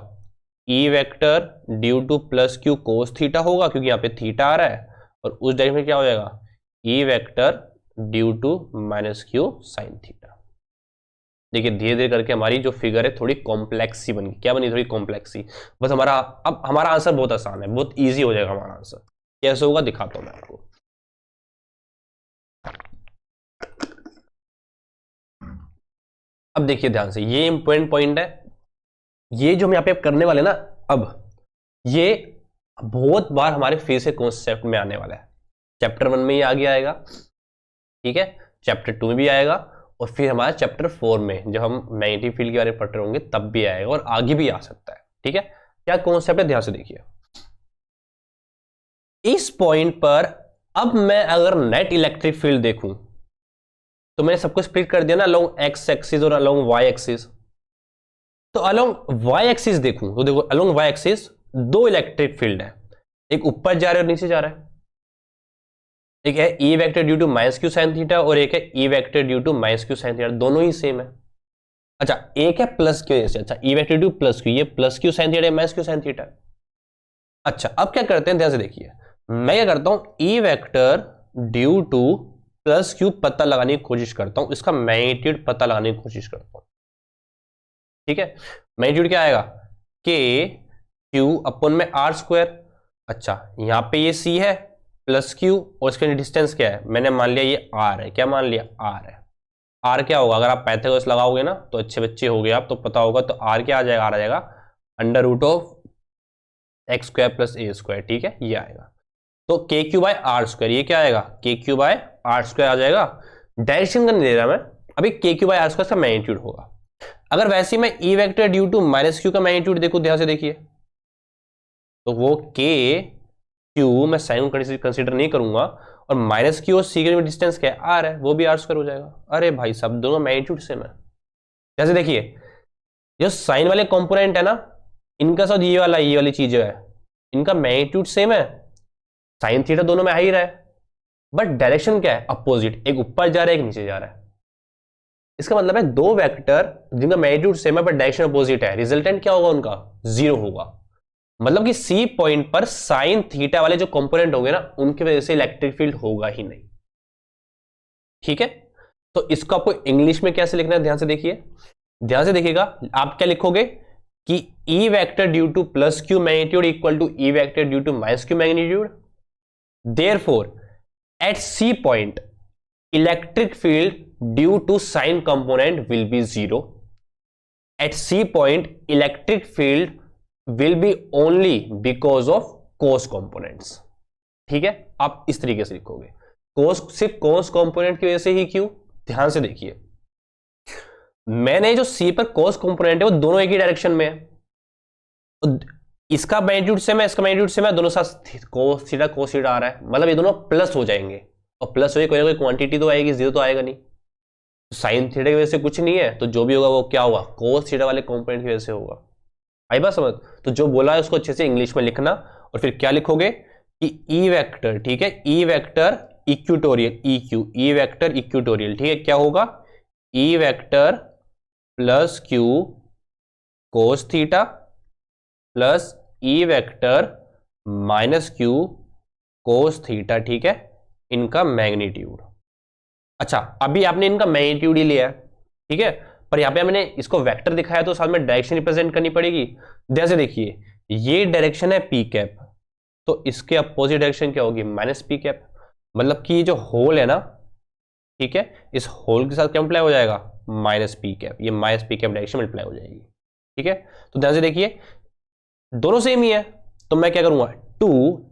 E vector due to plus Q cos theta होगा, क्योंकि यहाँ पे थीटा आ रहा है। और उस डायरेक्शन में क्या हो जाएगा, E vector due to minus Q sine theta. देखिए धीरे धीरे करके हमारी जो फिगर है थोड़ी कॉम्प्लेक्स सी बन गई। क्या बनी, थोड़ी कॉम्प्लेक्स सी। बस हमारा अब हमारा आंसर बहुत आसान है, बहुत इजी हो जाएगा हमारा आंसर। कैसे होगा दिखाता हूं मैं आपको। अब देखिए ध्यान से, ये इंपॉर्टेंट पॉइंट है, ये जो हम यहाँ पे करने वाले ना, अब ये बहुत बार हमारे फिर से कॉन्सेप्ट में आने वाला है। चैप्टर 1 में ही आगे आएगा, ठीक है, चैप्टर 2 में भी आएगा, और फिर हमारा चैप्टर 4 में जब हम मैग्नेटिक फील्ड के बारे में पढ़ रहे होंगे तब भी आएगा, और आगे भी आ सकता है। ठीक है, क्या कॉन्सेप्ट है ध्यान से देखिए। इस पॉइंट पर अब मैं अगर नेट इलेक्ट्रिक फील्ड देखूं तो मैंने सबको स्प्लिट कर दिया ना अलोंग एक्स एक्सिस और अलोंग वाई एक्सिस। तो अलोंग वाई एक्सिस देखूं तो देखो अलोंग वाई एक्सिस दो इलेक्ट्रिक फील्ड है, एक ऊपर जा रहा है और नीचे जा रहा है। एक है E vector due to minus Q sine theta और एक है E vector due to minus Q sine theta, दोनों ही सेम है। अच्छा एक है प्लस क्यू जैसे, अच्छा E vector due plus q, ये plus q sine theta minus Q sine theta. अच्छा अब क्या करते हैं ध्यान से देखिए, मैं क्या करता हूं, ई vector due to plus Q पता लगाने की कोशिश करता हूं, इसका मैग्नीट्यूड पता लगाने की कोशिश करता हूं। ठीक है, मैग्नीट्यूड क्या आएगा, के क्यू अपन में आर स्क्वायर। अच्छा यहां पे ये सी है प्लस क्यू और इसका डिस्टेंस क्या है, मैंने मान लिया ये आर है। क्या मान लिया, आर है। आर क्या होगा, अगर आप पाइथागोरस लगाओगे ना तो अच्छे बच्चे हो गए आप, तो पता होगा। तो आर क्या आ जाएगा, आर आ जाएगा under root of X square plus A square. ठीक है, ये आएगा। तो के क्यू बाय आर स्क्वायर, ये क्या आएगा, K Q by R square आ जाएगा। डायरेक्शन का नहीं दे रहा मैं अभी, K Q by R square का मैग्नीट्यूड होगा। अगर वैसे मैं E vector due to minus Q का मैग्नीट्यूड देखूं, ध्यान से देखिए, तो वो के क्यू मैं साइन कंसीडर नहीं करूंगा, और माइनस क्यू और सी के डिस्टेंस क्या है, आर है, वो भी आर स्क्वायर हो जाएगा। अरे भाई सब दोनों मैग्नीट्यूड सेम है। जैसे देखिए जो साइन वाले कंपोनेंट है ना, इनका साथ ये वाली चीज है, इनका मैग्नीट्यूड सेम है, साइन थीटा दोनों में आ ही रहा है, बट डायरेक्शन क्या है, अपोजिट, एक ऊपर जा रहा है एक नीचे जा रहा है। इसका मतलब है दो वेक्टर जिनका मैग्नीट्यूड सेम है बट डायरेक्शन अपोजिट है, रिजल्टेंट क्या होगा उनका, जीरो होगा। मतलब कि सी पॉइंट पर साइन थीटा वाले जो कंपोनेंट होंगे ना, उनकी वजह से इलेक्ट्रिक फील्ड होगा ही नहीं। ठीक है, तो इसको आपको इंग्लिश में कैसे लिखना है, ध्यान से देखिए, ध्यान से देखिएगा। आप क्या लिखोगे कि E vector due to plus q magnitude equal to E vector due to minus q magnitude. Therefore at C point electric field due to sine component will be zero. At C point electric field will be only because of cos components। ठीक है, आप इस तरीके से लिखोगे, cos सिर्फ cos component की वजह से ही क्यों, ध्यान से देखिए, मैंने जो C पर cos component है वो दोनों एक ही डायरेक्शन में है, इसका मैग्नीट्यूड सेम है, इसका मैग्नीट्यूड सेम है, दोनों साथ cos थीटा आ रहा है, मतलब ये दोनों प्लस हो जाएंगे, और प्लस हो कोई ना कोई क्वांटिटी तो आएगी, जीरो तो आएगा नहीं। साइन थीटा की वजह से कुछ नहीं है, तो जो भी होगा वो क्या होगा, cos थीटा वाले कंपोनेंट की वजह से होगा। आई बात समझ। तो जो बोला है उसको अच्छे से इंग्लिश में लिखना, और फिर क्या लिखोगे कि ई वेक्टर, ठीक है, E vector equatorial, E Q, E vector equatorial, ठीक है, क्या होगा, E vector plus Q cos theta plus E vector minus Q cos theta, ठीक है, इनका मैग्नीट्यूड। अच्छा अभी आपने इनका मैग्नीट्यूड ही लिया है, ठीक है, पर यहां पे मैंने इसको वेक्टर दिखाया तो साथ में डायरेक्शन रिप्रेजेंट करनी पड़ेगी। जैसे देखिए ये डायरेक्शन है पी कैप, तो इसके अपोजिट डायरेक्शन क्या होगी, माइनस पी कैप। मतलब कि जो होल है ना, ठीक है, इस होल के साथ क्या मल्टीप्लाई हो जाएगा, माइनस पी कैप, ये minus P cap direction multiply हो जाएगी। ठीक है, तो ध्यान से देखिए दोनों सेम ही है, तो मैं क्या करूंगा, 2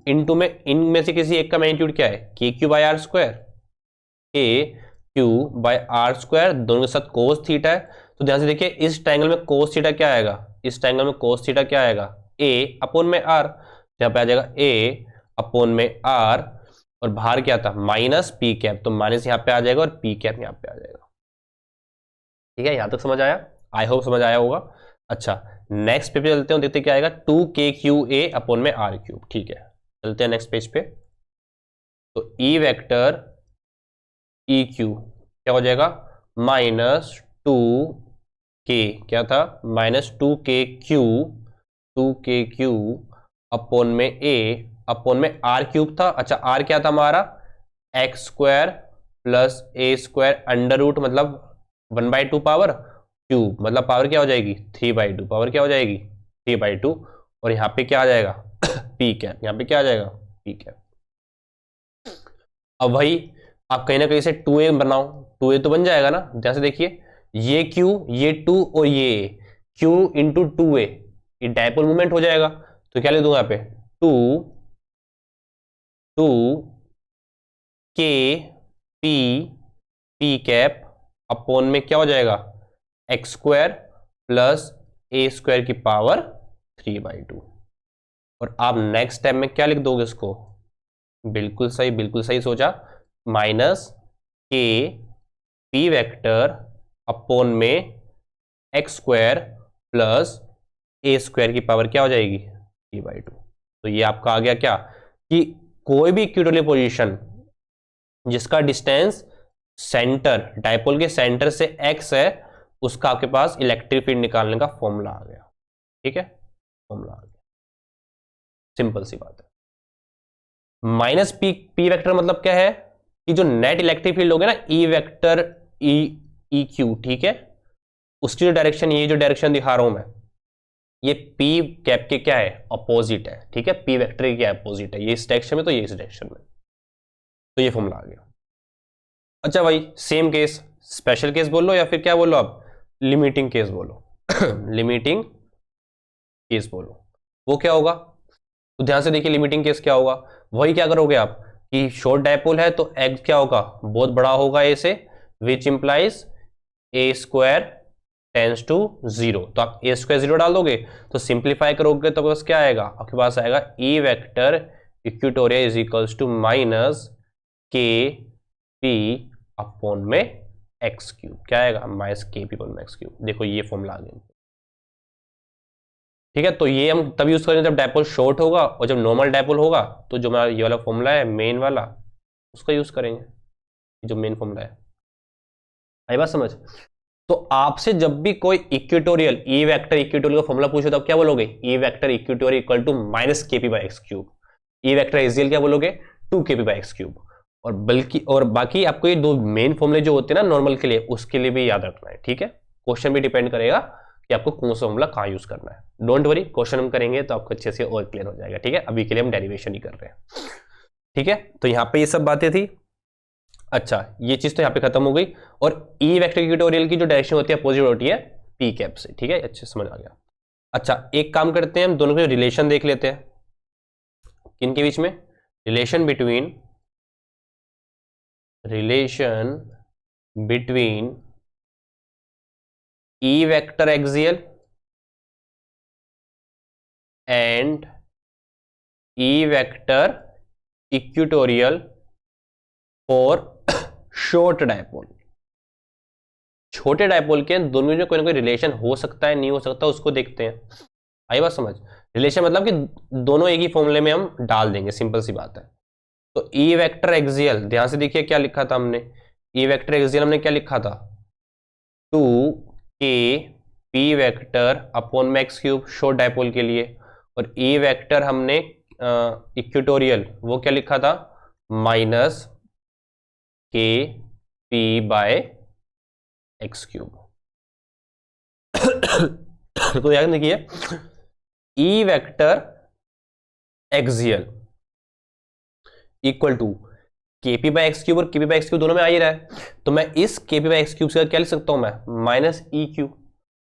इंटू में इनमें से किसी एक का मैग्नीट्यूड क्या है, के q by r square, a q by r square, दोनों के साथ कोस थीटा है। तो ध्यान से देखिए इस ट्रायंगल में कोस थीटा क्या आएगा, इस ट्रायंगल में कोस थीटा क्या आएगा, ए अपॉन में आर, यहाँ पे आ जाएगा ए अपॉन में आर, और बाहर क्या था माइनस पी कैप, तो माइनस यहाँ पे आ जाएगा और पी कैप यहाँ पे आ जाएगा। ठीक है, यहां तक समझ आया, आई होप समझ आया होगा। अच्छा नेक्स्ट पेज पे चलते हैं, देखते क्या आएगा, 2k3a अपॉन में r क्यूब। ठीक है, चलते हैं नेक्स्ट पेज पे। तो ई वेक्टर ई क्यू क्या हो जाएगा, माइनस 2k, क्या था माइनस 2k क्यू अपॉन में a अपॉन में r क्यूब था। अच्छा r क्या था हमारा, x square plus A square under root, मतलब 1/2 पावर क्यूब, मतलब पावर क्या हो जाएगी 3/2, पावर क्या हो जाएगी 3/2, और यहाँ पे क्या आ जाएगा पी कैप, यहाँ पे क्या आ जाएगा पी कैप। अब वही आप कहीं ना कहीं से 2a बनाओ, 2a तो बन जाएगा ना, जैसे देखिए ये q, ये 2 और ये q इंटू 2a, ये डायपोल मूवमेंट हो जाएगा। तो क्या लिख दूंगा यहाँ पे 2 k p कैप अपॉन में क्या हो जाएगा x square plus A square की पावर 3/2। और आप नेक्स्ट स्टेप में क्या लिख दोगे इसको, बिल्कुल सही सोचा, minus k P vector upon में x square plus A square की पावर क्या हो जाएगी 3/2। तो ये आपका आ गया क्या, कि कोई भी इक्विटोरियल पोजीशन जिसका डिस्टेंस सेंटर, डायपोल के सेंटर से x है, उसका आपके पास इलेक्ट्रिक फील्ड निकालने का फॉर्मूला आ गया। ठीक है, फॉर्मूला आ गया, सिंपल सी बात है। माइनस पी वेक्टर मतलब क्या है, कि जो नेट इलेक्ट्रिक फील्ड होगा ना ई वेक्टर ई क्यू, ठीक है, उसकी जो डायरेक्शन, ये जो डायरेक्शन दिखा रहा हूं मैं, ये पी कैप के क्या है अपोजिट है। ठीक है, पी वेक्टर की क्या अपोजिट है, ये इस डायरेक्शन में तो ये इस डायरेक्शन में, तो ये फॉर्मूला आ गया। अच्छा भाई सेम केस, स्पेशल केस बोल लो या फिर क्या बोलो आप, लिमिटिंग केस बोलो लिमिटिंग केस बोलो, वो क्या होगा, तो ध्यान से देखिए लिमिटिंग केस क्या होगा, वही क्या करोगे आप, कि शॉर्ट डायपोल है तो एक्स क्या होगा बहुत बड़ा होगा ए से, which implies A square tends to 0, तो आप ए स्क्वायर 0 डाल दोगे, तो सिंप्लीफाई करोगे तो बस क्या आएगा आपके पास, आएगा E vector equatorial is equals to minus k p upon में एक्स क्यूब, क्या आएगा माइनस के पी अपॉन में एक्स क्यूब। देखो ये फॉर्मूला आ गया। ठीक है, तो ये हम तब यूज करेंगे जब डायपोल शॉर्ट होगा, और जब नॉर्मल डायपोल होगा तो जो हमारा ये वाला फॉर्मूला है मेन वाला, उसका यूज करेंगे, जो मेन फॉर्मूला है। आई बात समझ। तो आपसे जब भी कोई इक्वेटोरियल ई वेक्टर इक्वेटोरियल का फॉर्मूला पूछे तो आप क्या बोलोगे, E vector equatorial equal to minus k p by x cube, E vector axial क्या बोलोगे 2kp बाई एक्स क्यूब। और बल्कि और बाकी आपको ये दो मेन फॉर्मूले जो होते हैं ना नॉर्मल के लिए, उसके लिए भी याद रखना है। ठीक है, क्वेश्चन भी डिपेंड करेगा कि आपको कौन सा फॉर्मूला कहाँ यूज करना है। डोंट वरी, क्वेश्चन हम करेंगे तो आपको अच्छे से और क्लियर हो जाएगा। ठीक है, अभी के लिए हम डेरिवेशन ही कर रहे हैं। ठीक है, तो यहाँ पे ये सब बातें थी। अच्छा ये चीज तो यहाँ पे खत्म हो गई, और ई वेक्टर इक्वेटोरियल की जो डायरेक्शन होती है अपोजिट होती है पी कैप से। ठीक है, अच्छे समझ आ गया। अच्छा एक काम करते हैं, हम दोनों के रिलेशन देख लेते हैं, किन के बीच में, relation between E vector axial and E vector equatorial for short dipole. छोटे डायपोल के दोनों में कोई ना कोई रिलेशन हो सकता है, नहीं हो सकता, उसको देखते हैं। आई बात समझ, रिलेशन मतलब कि दोनों एक ही फॉर्मूले में हम डाल देंगे, सिंपल सी बात है। तो ई वेक्टर एक्सियल, ध्यान से देखिए क्या लिखा था हमने, ई वेक्टर एक्सियल हमने क्या लिखा था 2k पी वेक्टर अपॉन में एक्स क्यूब शॉर्ट डायपोल के लिए, और ई वेक्टर हमने इक्वेटोरियल वो क्या लिखा था minus k P bye x cube. तो याद देखिए E vector axial equal to k p by x cube और केपी बाई एक्स क्यूब दोनों में आ ही रहा है, तो मैं इस केपी बाई एक्स क्यूब से क्या लिख सकता हूं, मैं माइनस ई क्यूब,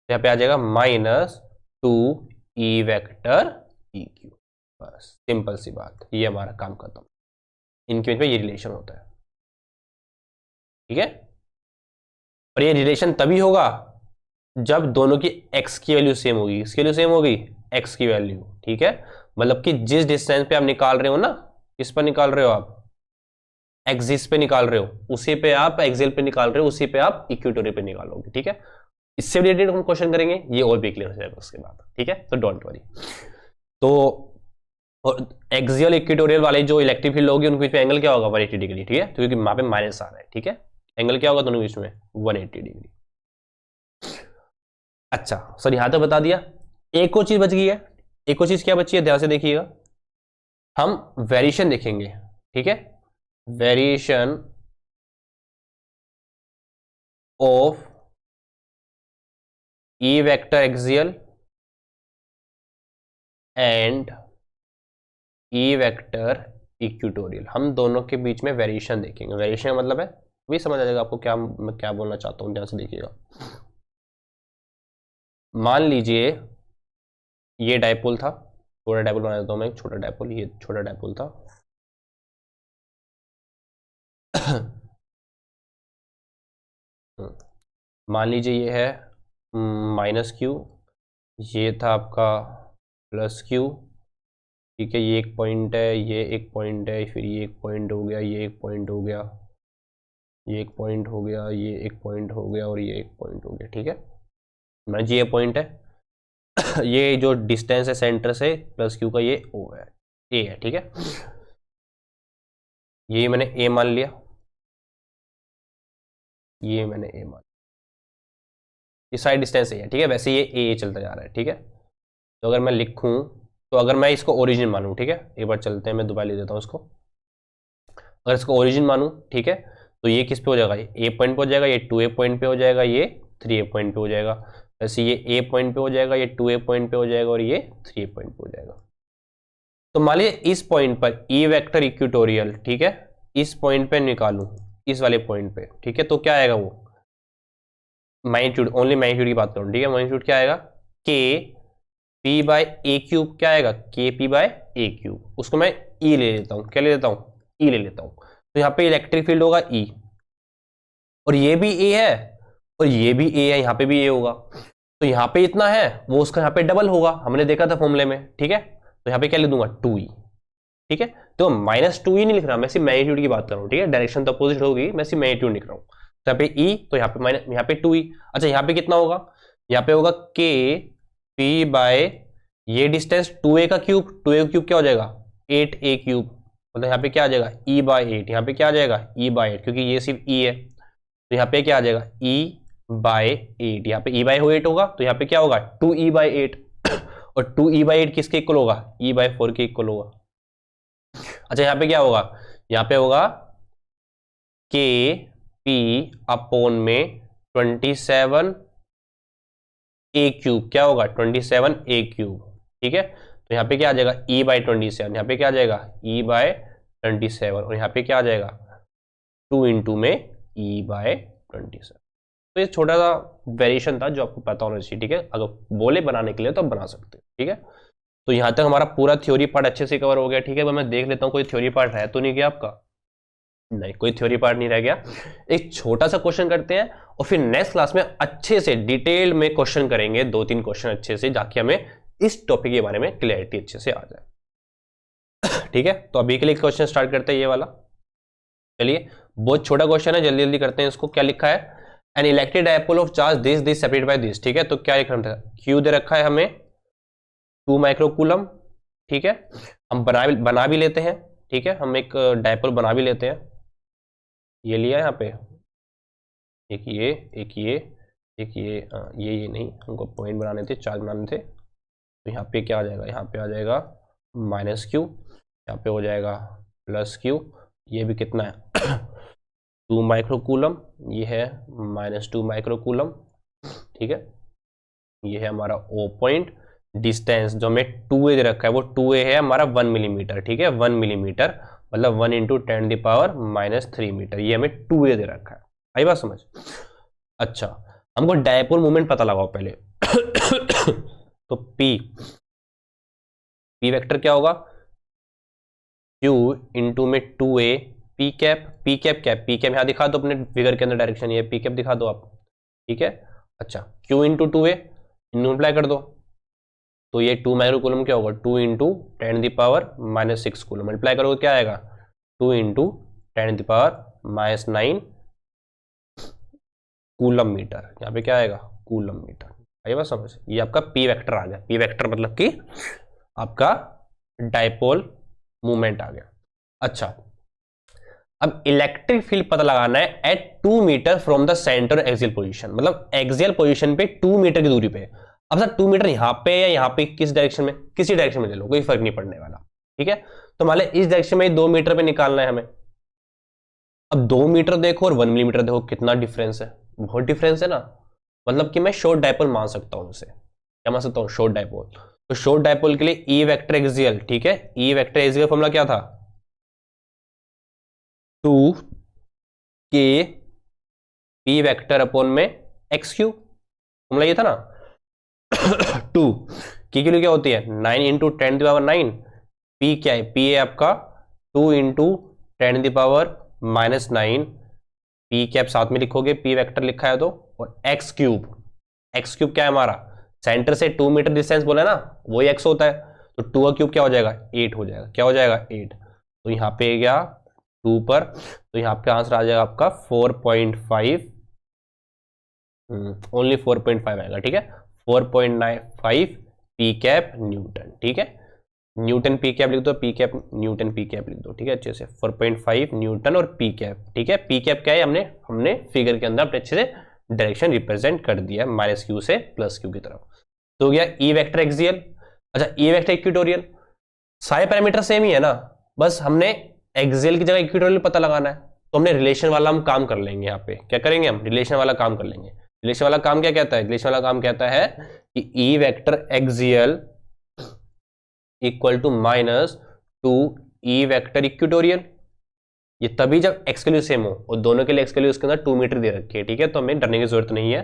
यहाँ पे आ जाएगा minus 2 E vector E cube. बस सिंपल सी बात, ये हमारा काम खत्म। इनके बीच में ये रिलेशन होता है, ठीक है। और ये रिलेशन तभी होगा जब दोनों की x की वैल्यू सेम होगी। इसकी वैल्यू सेम होगी, x की वैल्यू, ठीक है। मतलब कि जिस डिस्टेंस पे आप निकाल रहे हो ना, किस पर निकाल रहे हो आप, एक्सिस पे निकाल रहे हो, उसी पे आप एक्सेल पे निकाल रहे हो, उसी पे आप इक्वेटोरियल पे निकालोगे, ठीक है। इससे रिलेटेड हम क्वेश्चन करेंगे, ये और भी क्लियर हो जाएगा उसके बाद, ठीक है। तो डोंट वरी। तो एक्सियल इक्वेटोरियल वाले जो इलेक्ट्रिक फील्ड होगी उनके बीच में एंगल क्या होगा, 180 डिग्री, ठीक है, क्योंकि वहां पे माइनस आ रहा है, ठीक है। एंगल क्या होगा दोनों बीच में, 180 डिग्री। अच्छा सर, यहां तक बता दिया। एक और चीज बच गई है। एक और चीज क्या बची है, ध्यान से देखिएगा। हम वेरिएशन देखेंगे, ठीक है। Variation of E vector axial and E vector equatorial, हम दोनों के बीच में वेरिएशन देखेंगे। वेरिएशन का मतलब है, भी समझ आ जाएगा आपको क्या मैं क्या बोलना चाहता हूं, ध्यान से देखिएगा। मान लीजिए ये डायपोल था, छोटा डायपोल बना देता हूं मैं, एक छोटा डायपोल, ये छोटा डायपोल था। मान लीजिए ये है माइनस क्यू, ये था आपका प्लस क्यू, ठीक है। ये एक पॉइंट है, ये एक पॉइंट है, फिर ये एक पॉइंट हो गया, ये एक पॉइंट हो गया, ये एक पॉइंट हो गया, ये एक पॉइंट हो गया, और ये एक पॉइंट हो गया, ठीक है। मान लीजिए ये पॉइंट है। ये जो डिस्टेंस है सेंटर से प्लस क्यू का, ये ओ है, ए है, ठीक है। ये मैंने ए मान लिया, ये मैंने ए मान, ये साइड डिस्टेंस है, ठीक है। वैसे ये ए चलता जा रहा है, ठीक है। तो अगर मैं लिखूं, तो अगर मैं इसको ओरिजिन मानूं, ठीक है, एक बार चलते हैं, मैं दोबारा ले देता हूं इसको। अगर इसको ओरिजिन मानूं, ठीक है, तो ये किस पे हो जाएगा, ए पॉइंट पे हो जाएगा, ये 2a पॉइंट पे हो जाएगा, ये 3a पॉइंट पे हो जाएगा। वैसे ये ए पॉइंट पे हो जाएगा, ये 2a पॉइंट पे हो जाएगा, और ये 3a पॉइंट पे हो जाएगा। तो मान लीजिए इस पॉइंट पर ई वेक्टर इक्वेटोरियल, ठीक है, इस पॉइंट पे निकालूं, इस वाले पॉइंट पे, ठीक है, तो क्या आएगा वो मैग्नीट्यूड, ओनली मैग्नीट्यूड की बात करूं, ठीक है। मैग्नीट्यूड क्या आएगा, के पी बाय ए क्यूब, क्या आएगा, के पी बाय ए क्यूब। उसको मैं ई ले लेता हूं, क्या ले लेता हूं, ई ले लेता हूं। तो यहाँ पे इलेक्ट्रिक फील्ड होगा ई, और ये भी ए है, और ये भी ए है, यहाँ पे भी ए होगा। तो यहाँ पे इतना है, वो उसका यहाँ पे डबल होगा, हमने देखा था फॉर्मूले में, ठीक है। तो यहाँ पे क्या लिख दूंगा, 2e, ठीक है। तो -2e नहीं लिख रहा, मैं सिर्फ मैग्नीट्यूड की बात कर रहा हूँ, ठीक है। डायरेक्शन तो अपोजिट होगी, मैं सिर्फ मैग्नीट्यूड लिख रहा हूँ। तो यहाँ पे ई, तो यहाँ पे यहाँ पे 2e। अच्छा यहाँ पे कितना होगा, यहाँ पे होगा के पी बाय, ये डिस्टेंस 2a का क्यूब, 2a का क्यूब क्या हो जाएगा, 8a क्यूब। मतलब यहाँ पे क्या आ जाएगा, e बाय 8, यहाँ पे क्या आ जाएगा, e बाय 8, क्योंकि ये सिर्फ e है। तो यहाँ पे क्या आ जाएगा, e बाय 8, यहाँ पे e बाय 8 होगा, तो यहाँ पे क्या होगा, 2e बाय 8। और 2e बाय 8 किसके इक्वल होगा, e बाय 4 के इक्वल होगा। अच्छा यहाँ पे क्या होगा, यहाँ पे होगा के पी अपॉन में 27 ए क्यूब, क्या होगा 27 ए क्यूब, ठीक है। तो यहाँ पे क्या आ जाएगा, e बाय 27, यहाँ पे क्या आ जाएगा, e बाय 27, और यहाँ पे क्या आ जाएगा, 2 इंटू में e बाय 27। तो ये छोटा सा वेरिएशन था जो आपको पता होना चाहिए, ठीक है। अगर बोले बनाने के लिए तो आप बना सकते हो, ठीक है। तो यहाँ तक हमारा पूरा थ्योरी पार्ट अच्छे से कवर हो गया, ठीक है। मैं देख लेता हूँ कोई थ्योरी पार्ट रह तो नहीं गया आपका, नहीं कोई थ्योरी पार्ट नहीं रह गया। एक छोटा सा क्वेश्चन करते हैं, और फिर नेक्स्ट क्लास में अच्छे से डिटेल में क्वेश्चन करेंगे, 2-3 क्वेश्चन अच्छे से, जाके हमें इस टॉपिक के बारे में क्लैरिटी अच्छे से आ जाए, ठीक है। तो अभी के लिए क्वेश्चन स्टार्ट करते हैं ये वाला। चलिए बहुत छोटा क्वेश्चन है, जल्दी जल्दी करते हैं इसको। क्या लिखा है, an electric dipole of charge this separate by this, ठीक है। तो क्या लिख रहा था, क्यू दे रखा है हमें 2 माइक्रोकूलम, ठीक है। हम बना भी लेते हैं, ठीक है। हम एक डायपोल बना भी लेते हैं, ये लिया यहाँ पे, एक ये, एक ये, एक ये नहीं, हमको पॉइंट बनाने थे, चार्ज बनाने थे। तो यहाँ पे क्या आ जाएगा, यहाँ पे आ जाएगा माइनस क्यू, यहाँ पे हो जाएगा प्लस क्यू। ये भी कितना है 2 माइक्रोकूलम, ये है -2 माइक्रोकूलम, ठीक है। ये है हमारा ओ पॉइंट। डिस्टेंस जो हमें 2a दे रखा है वो 2a है हमारा 1 मिलीमीटर, ठीक है, 1 मिलीमीटर। मतलब 1 इंटू 10⁻³ मीटर, ये हमें 2a दे रखा है। आई बात समझ? अच्छा, हमको डायपोल मोमेंट पता लगाओ पहले। तो p वेक्टर क्या होगा, q इंटू में 2a p कैप क्या है, p कैप यहां दिखा दो अपने फिगर के अंदर डायरेक्शन, ये p कैप दिखा दो आप, ठीक है। अच्छा, q इंटू 2a मल्टीप्लाई कर दो, तो ये 2 माइक्रो कूलम क्या होगा, 2 इंटू 10⁻⁻6 कूलम, मल्टीप्लाई करोगे क्या आएगा, 2 इंटू 10⁻⁹ कूलम मीटर, यहाँ पे क्या आएगा, कूलम मीटर। आइए बात समझ, ये आपका p वेक्टर आ गया। p वेक्टर मतलब कि आपका डायपोल मूवमेंट आ गया। अच्छा, अब इलेक्ट्रिक फील्ड पता लगाना है at 2 metre from the centre axial position, मतलब एक्सियल पोजीशन पे 2 मीटर की दूरी पे। अब सर 2 मीटर यहाँ पे या यहाँ पे, किस डायरेक्शन में, किसी डायरेक्शन में ले लो, कोई फर्क नहीं पड़ने वाला, ठीक है। तो मान लो इस डायरेक्शन में 2 मीटर पे निकालना है हमें। अब 2 मीटर देखो और 1 मिलीमीटर देखो, कितना डिफरेंस है, बहुत डिफरेंस है ना। मतलब कि मैं शॉर्ट डायपोल मान सकता हूं उसे, क्या मान सकता हूं, शॉर्ट डायपोल। तो शॉर्ट डायपोल के लिए ई वेक्टर एक्सियल, ठीक है, ई वेक्टर एक्सियल फॉर्मूला क्या था, 2k p वेक्टर अपॉन में एक्स क्यू, फॉर्मूला ये था ना। 2 की वैल्यू क्या होती है, 9 इंटू 10⁻⁹, p क्या है, p है आपका 2 इंटू 10⁻⁻⁹, p कैप साथ में लिखोगे, p वेक्टर लिखा है तो, और एक्स क्यूब क्या है हमारा, सेंटर से 2 मीटर डिस्टेंस बोला ना, वही x होता है, तो 2 का क्यूब क्या हो जाएगा, 8 हो जाएगा, क्या हो जाएगा 8। तो यहाँ पे गया 2 पर, तो यहाँ पे आंसर आ जाएगा आपका 4.5, ओनली 4.5 आएगा, ठीक है, 4.95 पी कैप न्यूटन, ठीक है। न्यूटन पी कैप लिख दो, P cap Newton P cap लिख दो, ठीक है, अच्छे से 4.5 न्यूटन और पी कैप, ठीक है। पी कैप क्या है, हमने फिगर के अंदर अच्छे से डायरेक्शन रिप्रेजेंट कर दिया, -q से +q की तरफ। तो हो गया ई वेक्टर एक्सियल। अच्छा, ई वेक्टर इक्वेटोरियल, सारे पैरामीटर सेम ही है ना, बस हमने एक्सियल की जगह इक्वेटोरियल पता लगाना है, तो हमने रिलेशन वाला हम काम कर लेंगे। यहाँ पे क्या करेंगे, हम रिलेशन वाला काम कर लेंगे। रिलेशन वाला काम क्या कहता है, रिलेशन वाला काम कहता है कि E vector axial equal to -2 E vector equatorial. ये तभी जब एक्स के लिए सेम हो, और दोनों के लिए एक्स के लिए उसके अंदर 2 मीटर दे रखी है, ठीक है, तो हमें डरने की जरूरत नहीं है।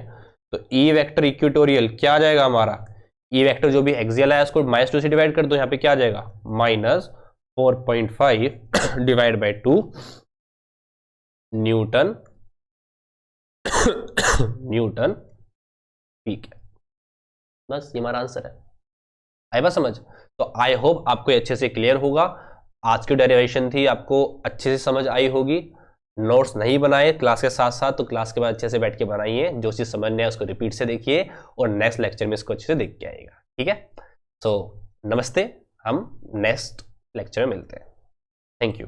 तो ई वेक्टर इक्वेटोरियल क्या आ जाएगा हमारा, ई वेक्टर जो भी एक्सियल है उसको -2 से डिवाइड कर दो, यहाँ पे क्या आ जाएगा, -4.5 डिवाइड बाई 2 न्यूटन ठीक है, बस ये हमारा आंसर है। आई बात समझ? तो आई होप आपको अच्छे से क्लियर होगा। आज की डेरिवेशन थी, आपको अच्छे से समझ आई होगी। नोट्स नहीं बनाए क्लास के साथ साथ, तो क्लास के बाद अच्छे से बैठ के बनाइए, जो चीज़ समझ नहीं है उसको रिपीट से देखिए, और नेक्स्ट लेक्चर में इसको अच्छे से देख के आएगा, ठीक है। सो नमस्ते, हम नेक्स्ट लेक्चर में मिलते हैं। Thank you.